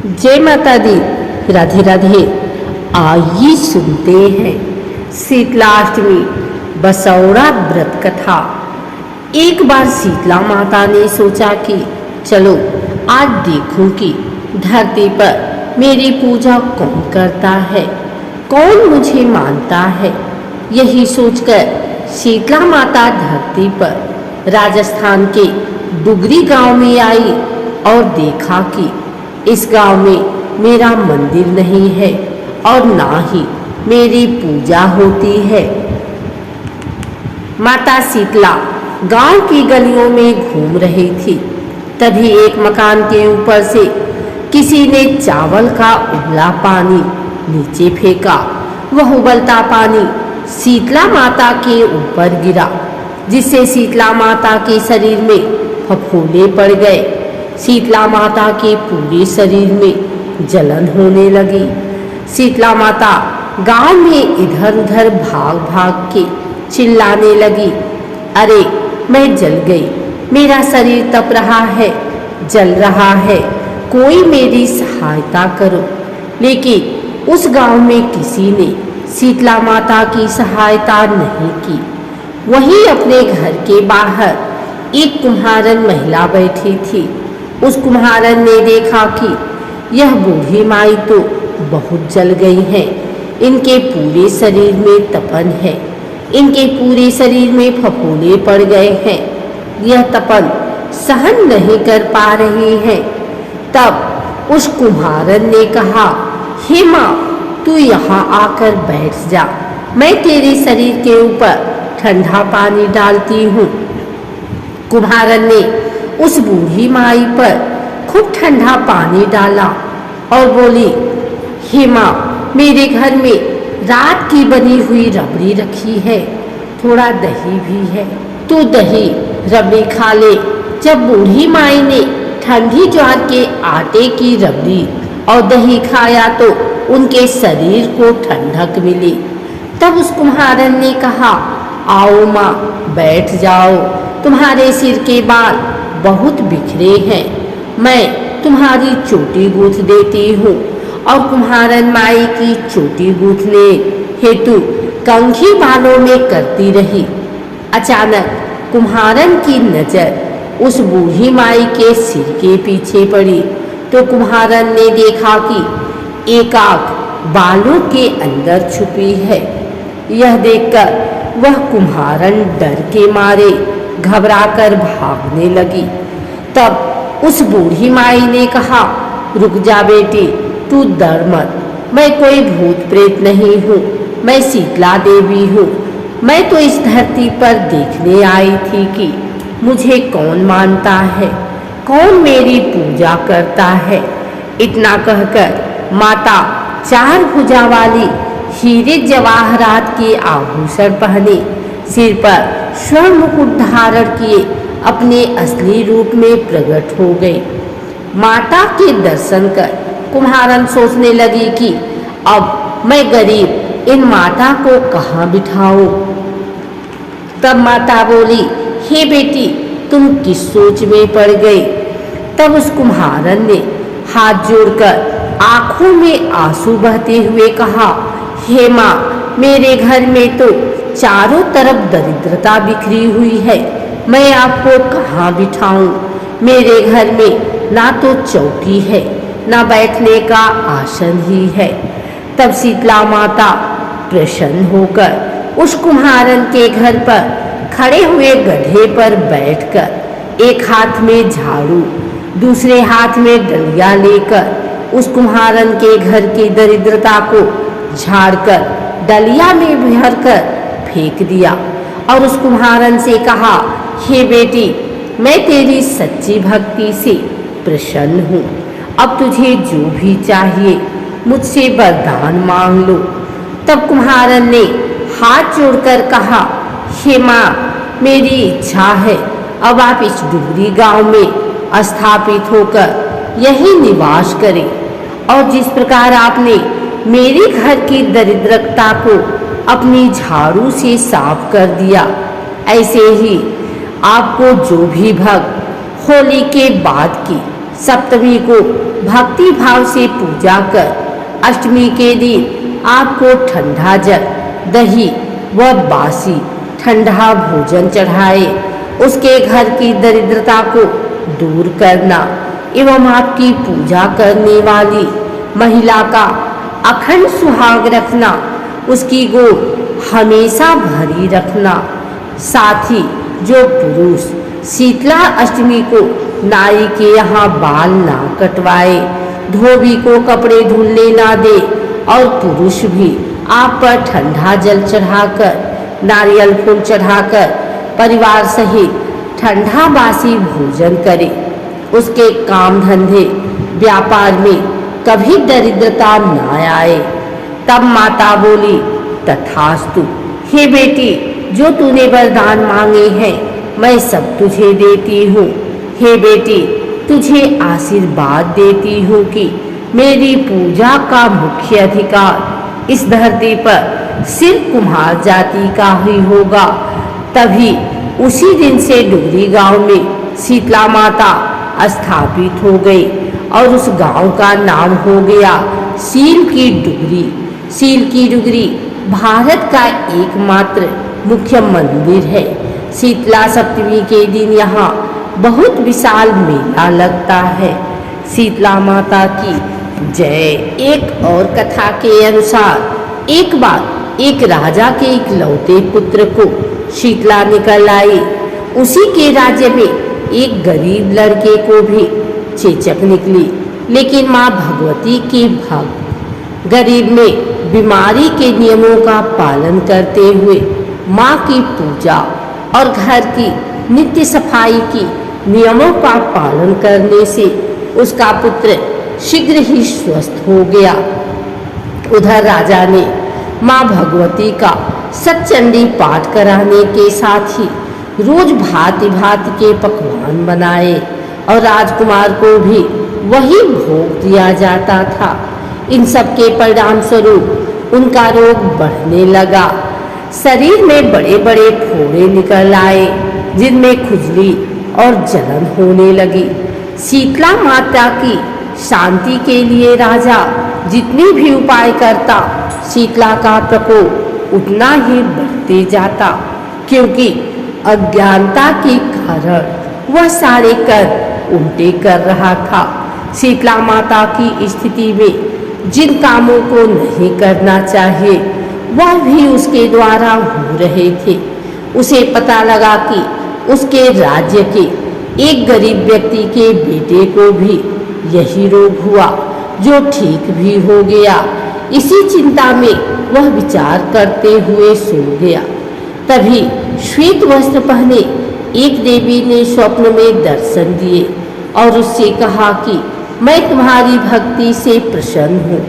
जय माता दी। राधे राधे। आइए सुनते हैं शीतलाष्टमी बसौरा व्रत कथा। एक बार शीतला माता ने सोचा कि चलो आज देखूं कि धरती पर मेरी पूजा कौन करता है, कौन मुझे मानता है। यही सोचकर शीतला माता धरती पर राजस्थान के डुगरी गांव में आई और देखा कि इस गांव में मेरा मंदिर नहीं है और ना ही मेरी पूजा होती है। माता शीतला गांव की गलियों में घूम रही थी। तभी एक मकान के ऊपर से किसी ने चावल का उबला पानी नीचे फेंका। वह उबलता पानी शीतला माता के ऊपर गिरा, जिससे शीतला माता के शरीर में फफोले पड़ गए। शीतला माता के पूरे शरीर में जलन होने लगी। शीतला माता गांव में इधर उधर भाग भाग के चिल्लाने लगी, अरे मैं जल गई, मेरा शरीर तप रहा है, जल रहा है, कोई मेरी सहायता करो। लेकिन उस गांव में किसी ने शीतला माता की सहायता नहीं की। वहीं अपने घर के बाहर एक कुम्हारन महिला बैठी थी। उस कुम्हारन ने देखा कि यह बूढ़ी माई तो बहुत जल गई है, इनके पूरे शरीर में तपन है, इनके पूरे शरीर में फफोले पड़ गए हैं, यह तपन सहन नहीं कर पा रही हैं। तब उस कुम्हारन ने कहा, हे माँ, तू यहाँ आकर बैठ जा, मैं तेरे शरीर के ऊपर ठंडा पानी डालती हूँ। कुम्हारन ने उस बूढ़ी माई पर खूब ठंडा पानी डाला और बोली, हे माँ, मेरे घर में रात की बनी हुई रबड़ी रखी है, थोड़ा दही भी है, तू दही रबड़ी खा ले। जब बूढ़ी माई ने ठंडी ज्वार के आटे की रबड़ी और दही खाया तो उनके शरीर को ठंडक मिली। तब उस कुम्हारन ने कहा, आओ माँ, बैठ जाओ, तुम्हारे सिर के बाल बहुत बिखरे हैं, मैं तुम्हारी चोटी गूंथ देती हूँ। और कुम्हारन माई की चोटी गूंथने हेतु कंघी बालों में करती रही। अचानक कुम्हारन की नजर उस बूढ़ी माई के सिर के पीछे पड़ी तो कुम्हारन ने देखा कि एक आंख बालों के अंदर छुपी है। यह देखकर वह कुम्हारन डर के मारे घबराकर भागने लगी। तब उस बूढ़ी माई ने कहा, रुक जा बेटी, तू डर मत, मैं कोई भूत प्रेत नहीं हूँ, मैं शीतला देवी हूँ। मैं तो इस धरती पर देखने आई थी कि मुझे कौन मानता है, कौन मेरी पूजा करता है। इतना कहकर माता चार भुजा वाली हीरे जवाहरात के आभूषण पहने, सिर पर स्वर्ण मुकुट धारण किए अपने असली रूप में प्रकट हो गई। माता के दर्शन कर कुम्हारन सोचने लगी कि अब मैं गरीब इन माता को कहाँ बिठाऊं। तब माता बोली, हे बेटी, तुम किस सोच में पड़ गई। तब उस कुम्हारन ने हाथ जोड़कर आंखों में आंसू बहते हुए कहा, हे माँ, मेरे घर में तो चारों तरफ दरिद्रता बिखरी हुई है, मैं आपको कहाँ बिठाऊं। मेरे घर में ना तो चौकी है, ना बैठने का आसन ही है। तब शीतला माता प्रसन्न होकर उस कुम्हारन के घर पर खड़े हुए गड्ढे पर बैठकर एक हाथ में झाड़ू, दूसरे हाथ में डलिया लेकर उस कुम्हारन के घर की दरिद्रता को झाड़कर डलिया में भरकर फेंक दिया और उस कुम्हारन से कहा, हे बेटी, मैं तेरी सच्ची भक्ति से प्रसन्न हूँ, अब तुझे जो भी चाहिए मुझसे वरदान मांग लो। तब कुम्हारन ने हाथ जोड़कर कहा, हे माँ, मेरी इच्छा है अब आप इस डुगरी गांव में स्थापित होकर यही निवास करें और जिस प्रकार आपने मेरे घर की दरिद्रता को अपनी झाड़ू से साफ कर दिया, ऐसे ही आपको जो भी भक्त होली के बाद की सप्तमी को भक्ति भाव से पूजा कर अष्टमी के दिन आपको ठंडा जल, दही व बासी ठंडा भोजन चढ़ाए, उसके घर की दरिद्रता को दूर करना एवं आपकी पूजा करने वाली महिला का अखंड सुहाग रखना, उसकी गोद हमेशा भरी रखना। साथ ही जो पुरुष शीतला अष्टमी को नाई के यहाँ बाल ना कटवाए, धोबी को कपड़े धुलने ना दे और पुरुष भी आप पर ठंडा जल चढ़ाकर, नारियल फूल चढ़ाकर परिवार सहित ठंडा बासी भोजन करे, उसके काम धंधे व्यापार में कभी दरिद्रता न आए। तब माता बोली, तथास्तु। हे बेटी, जो तूने वरदान मांगे हैं मैं सब तुझे देती हूँ। हे बेटी, तुझे आशीर्वाद देती हूँ कि मेरी पूजा का मुख्य अधिकार इस धरती पर सिर्फ कुम्हार जाति का ही होगा। तभी उसी दिन से डुगरी गांव में शीतला माता स्थापित हो गई और उस गांव का नाम हो गया सील की डुगरी। सील की डुगरी भारत का एकमात्र मुख्य मंदिर है। शीतला सप्तमी के दिन यहाँ बहुत विशाल मेला लगता है। शीतला माता की जय। एक और कथा के अनुसार एक बार एक राजा के इकलौते पुत्र को शीतला निकल आई। उसी के राज्य में एक गरीब लड़के को भी चेचक निकली, लेकिन माँ भगवती के भक्त गरीब में बीमारी के नियमों का पालन करते हुए माँ की पूजा और घर की नित्य सफाई की नियमों का पालन करने से उसका पुत्र शीघ्र ही स्वस्थ हो गया। उधर राजा ने माँ भगवती का सतचंडी पाठ कराने के साथ ही रोज भांति भांति के पकवान बनाए और राजकुमार को भी वही भोग दिया जाता था। इन सब के परिणाम स्वरूप उनका रोग बढ़ने लगा। शरीर में बड़े बड़े फोड़े निकल आए, जिनमें खुजली और जलन होने लगी। शीतला माता की शांति के लिए राजा जितने भी उपाय करता, शीतला का प्रकोप उतना ही बढ़ते जाता, क्योंकि अज्ञानता के कारण वह सारे कर उल्टे कर रहा था। शीतला माता की स्थिति में जिन कामों को नहीं करना चाहिए वह भी उसके द्वारा हो रहे थे। उसे पता लगा कि उसके राज्य के एक गरीब व्यक्ति के बेटे को भी यही रोग हुआ, जो ठीक भी हो गया। इसी चिंता में वह विचार करते हुए सो गया। तभी श्वेत वस्त्र पहने एक देवी ने स्वप्न में दर्शन दिए और उससे कहा कि मैं तुम्हारी भक्ति से प्रसन्न हूँ,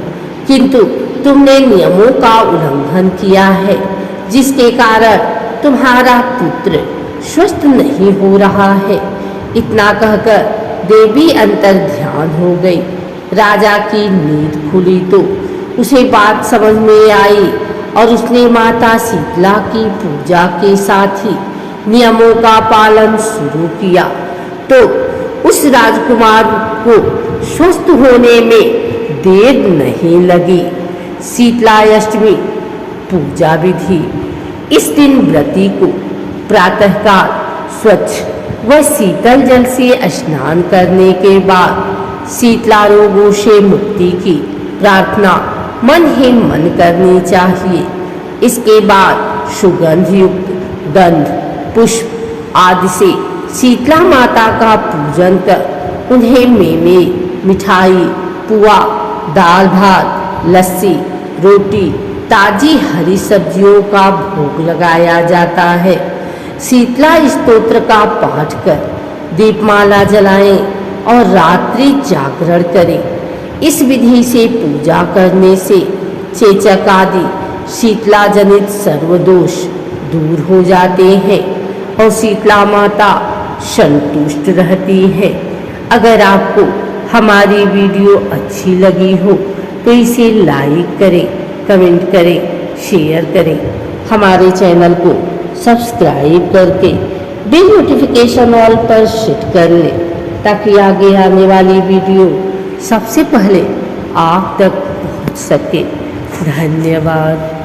किंतु तुमने नियमों का उल्लंघन किया है, जिसके कारण तुम्हारा पुत्र स्वस्थ नहीं हो रहा है। इतना कहकर देवी अंतर ध्यान हो गई। राजा की नींद खुली तो उसे बात समझ में आई और उसने माता शीतला की पूजा के साथ ही नियमों का पालन शुरू किया। तो उस राजकुमार को स्वस्थ होने में देर नहीं लगी। शीतला अष्टमी पूजा विधि। इस दिन व्रती को प्रातःकाल स्वच्छ व शीतल जल से स्नान करने के बाद शीतला रोगों से मुक्ति की प्रार्थना मन ही मन करनी चाहिए। इसके बाद सुगंध युक्त गंध, पुष्प आदि से शीतला माता का पूजन कर उन्हें मेवे, मिठाई, पुआ, दाल भात, लस्सी, रोटी, ताजी हरी सब्जियों का भोग लगाया जाता है। शीतला स्तोत्र का पाठ कर दीपमाला जलाएं और रात्रि जागरण करें। इस विधि से पूजा करने से चेचक आदि शीतला जनित सर्वदोष दूर हो जाते हैं और शीतला माता संतुष्ट रहती है। अगर आपको हमारी वीडियो अच्छी लगी हो तो इसे लाइक करें, कमेंट करें, शेयर करें। हमारे चैनल को सब्सक्राइब करके बेल नोटिफिकेशन ऑल पर सेट कर लें, ताकि आगे आने वाली वीडियो सबसे पहले आप तक पहुंच सके। धन्यवाद।